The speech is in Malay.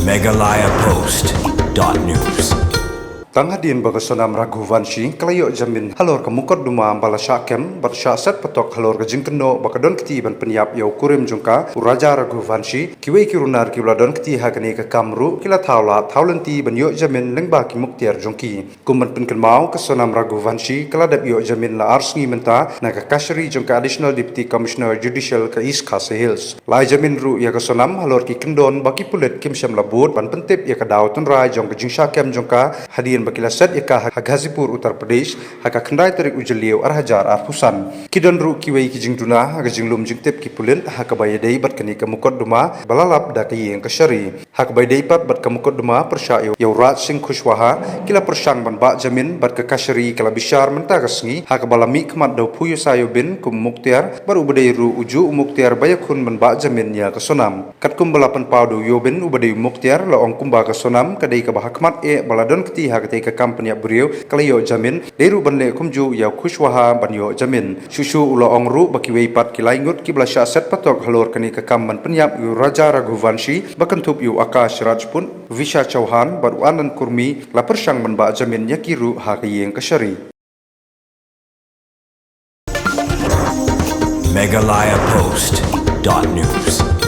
Meghalaya Post.news. Tanghadin bagasonam Raghuvanshi kalayo jamin halor kamukot duma ambala syakem barsya set patok halor kejingkeno bakadon keti ban penyap yau kurim jungka Raja Raghuvanshi kiwe kirunar kiwladon keti hagani ke kamru kila thawla thawlenti ban yo jamin lengba ki muktiar jungki kumban penkenmau kasonam Raghuvanshi kaladap yo jamin la arsngi menta na ka kashri jungka Additional Deputy Commissioner Judicial ke East Khasi Hills lai jamin ru ya kasonam halor ki kendon baki pulet kim syam labut ban pentip ya kadaw tunrai jong kejing syakem jungka hadian bakila set ika Ghazipur Uttar Pradesh haka kendai tarik ujeliu arhajar arpusan kidon ru kiwei kijing duna haka jinglum jingtip ki pulin haka bayadei bat kani kamukot duma balalap da kayeng kasyari haka bayadei pat bat kamukot duma persya yau Raj Singh Kushwaha kila persyang ban ba jamin bat ke kasyari kala bishar menta kasngi haka balami kemat dau puyo sayo bin kum muktiar baru ubadei ru uju muktiar bayakun ban ba jamin ya kasonam kat kum balapan paudu yobin ubadei muktiar la ong kumba kasonam kadai ka bahakmat baladon keti haka ke company beriau kalayo jamin deru banle kumju ya Kushwaha banyo jamin susu ulo ongru baki weipat kilaingut ki blasya set patok halor kani ke kamman penyap yu Raja Raghuvanshi bakentup yu Akash Rajput Visha Chauhan baru anan kurmi la persyang banba jamin yakiru hakiyeng kasyari Meghalaya Post.news.